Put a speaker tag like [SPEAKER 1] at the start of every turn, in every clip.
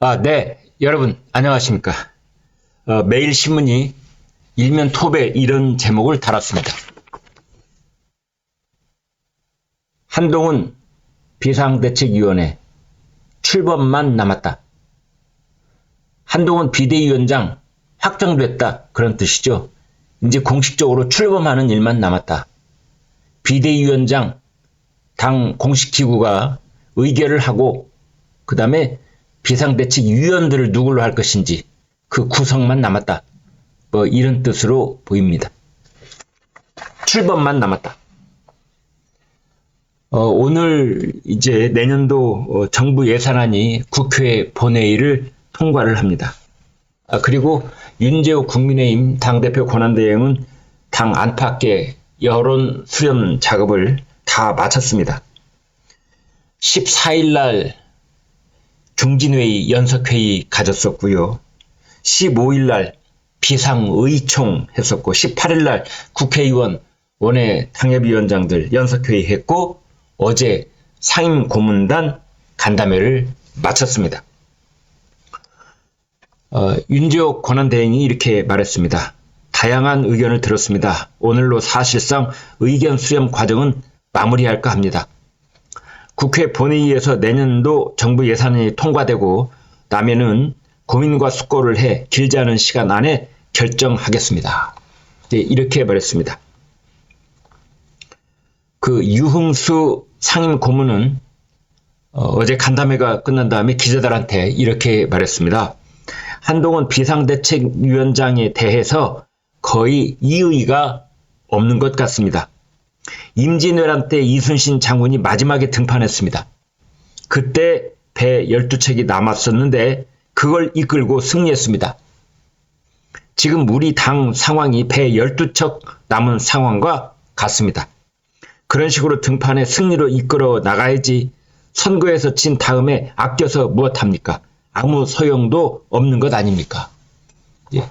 [SPEAKER 1] 네. 여러분, 안녕하십니까. 매일신문이 일면 톱에 이런 제목을 달았습니다. 한동훈 비상대책위원회 출범만 남았다. 한동훈 비대위원장 확정됐다. 그런 뜻이죠. 이제 공식적으로 출범하는 일만 남았다. 비대위원장 당 공식기구가 의결을 하고 그 다음에 비상대책위원들을 누굴로 할 것인지 그 구성만 남았다. 이런 뜻으로 보입니다. 출범만 남았다. 오늘 이제 내년도 정부 예산안이 국회 본회의를 통과를 합니다. 그리고 윤재욱 국민의힘 당대표 권한대행은 당 안팎의 여론 수렴 작업을 다 마쳤습니다. 14일 날 중진회의 연석회의 가졌었고요. 15일 날 비상의총 했었고 18일 날 국회의원 원외 당협위원장들 연석회의 했고 어제 상임고문단 간담회를 마쳤습니다. 윤재욱 권한대행이 이렇게 말했습니다. 다양한 의견을 들었습니다. 오늘로 사실상 의견 수렴 과정은 마무리할까 합니다. 국회 본회의에서 내년도 정부 예산이 통과되고 나면은 고민과 숙고를 해 길지 않은 시간 안에 결정하겠습니다. 이렇게 말했습니다. 그 유흥수 상임고문은 어제 간담회가 끝난 다음에 기자들한테 이렇게 말했습니다. 한동훈 비상대책위원장에 대해서 거의 이의가 없는 것 같습니다. 임진왜란 때 이순신 장군이 마지막에 등판했습니다. 그때 배 12척이 남았었는데 그걸 이끌고 승리했습니다. 지금 우리 당 상황이 배 12척 남은 상황과 같습니다. 그런 식으로 등판에 승리로 이끌어 나가야지 선거에서 진 다음에 아껴서 무엇합니까? 아무 소용도 없는 것 아닙니까?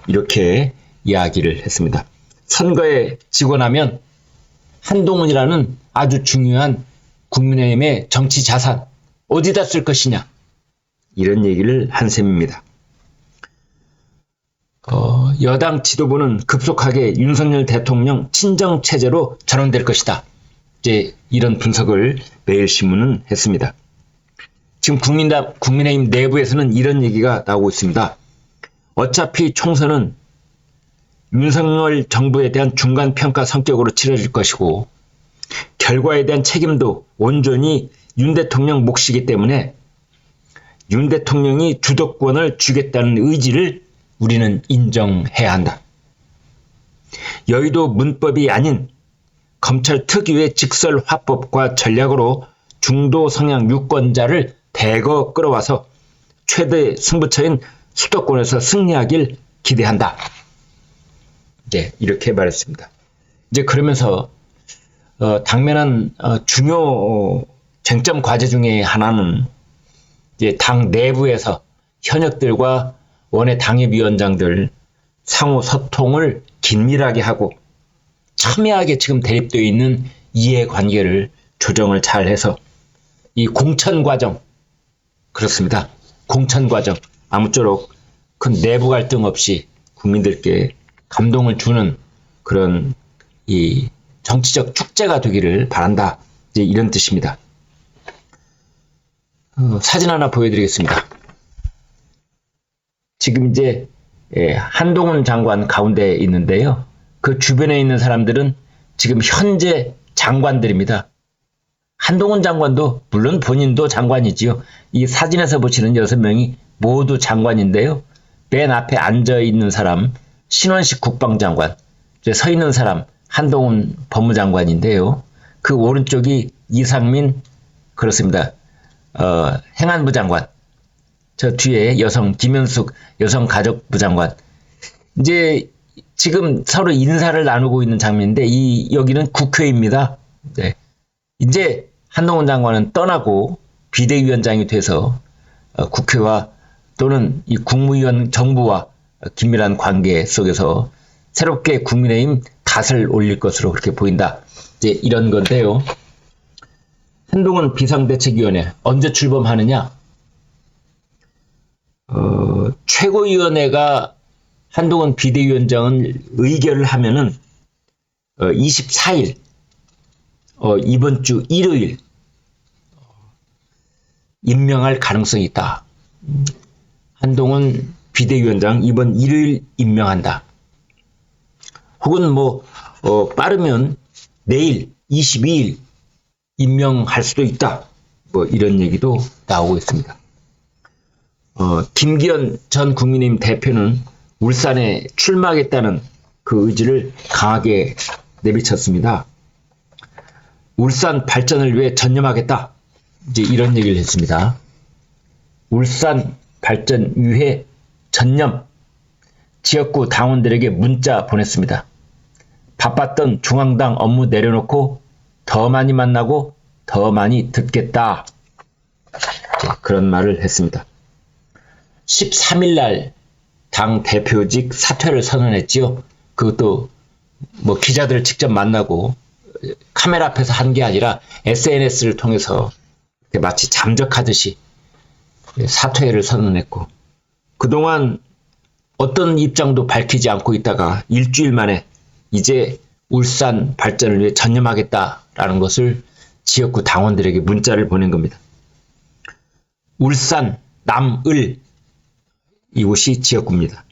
[SPEAKER 1] 이렇게 이야기를 했습니다. 선거에 지고 나면 한동훈이라는 아주 중요한 국민의힘의 정치 자산 어디다 쓸 것이냐 이런 얘기를 한 셈입니다. 여당 지도부는 급속하게 윤석열 대통령 친정체제로 전환될 것이다. 이제 이런 분석을 매일신문은 했습니다. 지금 국민의힘 내부에서는 이런 얘기가 나오고 있습니다. 어차피 총선은 윤석열 정부에 대한 중간평가 성격으로 치러질 것이고 결과에 대한 책임도 온전히 윤 대통령 몫이기 때문에 윤 대통령이 주도권을 주겠다는 의지를 우리는 인정해야 한다. 여의도 문법이 아닌 검찰 특유의 직설화법과 전략으로 중도 성향 유권자를 대거 끌어와서 최대 승부처인 수도권에서 승리하길 기대한다. 이렇게 말했습니다. 이제 그러면서 당면한 중요 쟁점 과제 중에 하나는 이제 당 내부에서 현역들과 원외 당협위원장들 상호 소통을 긴밀하게 하고 첨예하게 지금 대립되어 있는 이해관계를 조정을 잘 해서 이 공천 과정 그렇습니다. 공천 과정 아무쪼록 큰 내부 갈등 없이 국민들께 감동을 주는 그런 이 정치적 축제가 되기를 바란다. 이제 이런 뜻입니다. 사진 하나 보여드리겠습니다. 지금 이제 한동훈 장관 가운데 있는데요. 그 주변에 있는 사람들은 지금 현재 장관들입니다. 한동훈 장관도 물론 본인도 장관이지요. 이 사진에서 보시는 6명이 모두 장관인데요. 맨 앞에 앉아있는 사람 신원식 국방장관, 서 있는 사람 한동훈 법무장관인데요. 그 오른쪽이 이상민 그렇습니다. 행안부 장관, 저 뒤에 여성 김현숙 여성가족부 장관. 이제 지금 서로 인사를 나누고 있는 장면인데 여기는 국회입니다. 이제 한동훈 장관은 떠나고 비대위원장이 돼서 국회와 또는 이 국무위원 정부와 긴밀한 관계 속에서 새롭게 국민의힘 닷을 올릴 것으로 그렇게 보인다. 이제 이런 건데요. 한동훈 비상대책위원회 언제 출범하느냐? 최고위원회가 한동훈 비대위원장을 의결을 하면은 24일 이번 주 일요일 임명할 가능성이 있다. 한동훈 비대위원장 이번 일요일 임명한다. 혹은 빠르면 내일 22일 임명할 수도 있다. 이런 얘기도 나오고 있습니다. 김기현 전 국민의힘 대표는 울산에 출마하겠다는 그 의지를 강하게 내비쳤습니다. 울산 발전을 위해 전념하겠다. 이제 이런 얘기를 했습니다. 울산 발전 위해 전념. 지역구 당원들에게 문자 보냈습니다. 바빴던 중앙당 업무 내려놓고 더 많이 만나고 더 많이 듣겠다. 그런 말을 했습니다. 13일 날 당 대표직 사퇴를 선언했지요. 그것도 기자들을 직접 만나고 카메라 앞에서 한 게 아니라 SNS를 통해서 마치 잠적하듯이 사퇴를 선언했고, 그동안 어떤 입장도 밝히지 않고 있다가 일주일 만에 이제 울산 발전을 위해 전념하겠다라는 것을 지역구 당원들에게 문자를 보낸 겁니다. 울산 남을 이곳이 지역구입니다.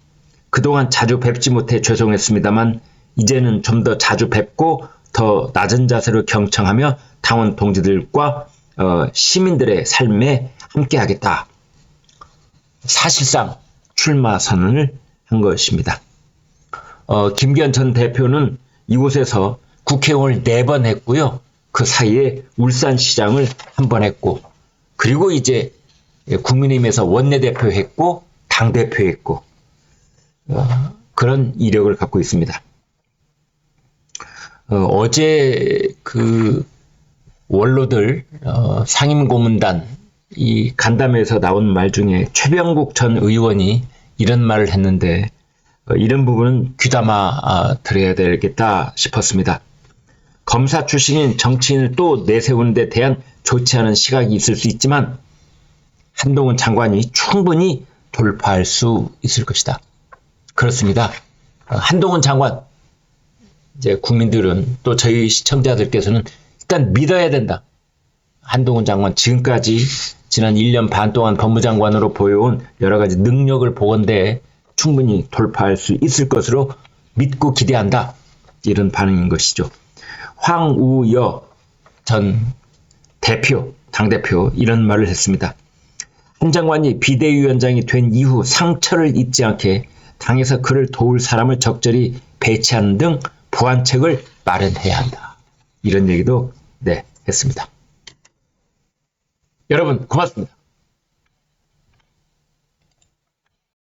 [SPEAKER 1] 그동안 자주 뵙지 못해 죄송했습니다만 이제는 좀 더 자주 뵙고 더 낮은 자세로 경청하며 당원 동지들과 시민들의 삶에 함께하겠다. 사실상 출마 선언을 한 것입니다. 김기현 전 대표는 이곳에서 국회의원을 4번 했고요. 그 사이에 울산시장을 1번 했고, 그리고 이제 국민의힘에서 원내대표 했고 당대표 했고, 그런 이력을 갖고 있습니다. 어제 그 원로들 상임고문단 이 간담회에서 나온 말 중에 최병국 전 의원이 이런 말을 했는데 이런 부분은 귀담아 들어야 되겠다 싶었습니다. 검사 출신인 정치인을 또 내세우는 데 대한 좋지 않은 시각이 있을 수 있지만 한동훈 장관이 충분히 돌파할 수 있을 것이다. 그렇습니다. 한동훈 장관, 이제 국민들은 또 저희 시청자들께서는 일단 믿어야 된다. 한동훈 장관 지금까지 지난 1년 반 동안 법무장관으로 보여온 여러 가지 능력을 보건대 충분히 돌파할 수 있을 것으로 믿고 기대한다. 이런 반응인 것이죠. 황우여 전 대표, 당대표 이런 말을 했습니다. 한 장관이 비대위원장이 된 이후 상처를 잊지 않게 당에서 그를 도울 사람을 적절히 배치하는 등 보완책을 마련해야 한다. 이런 얘기도 했습니다. 여러분 고맙습니다.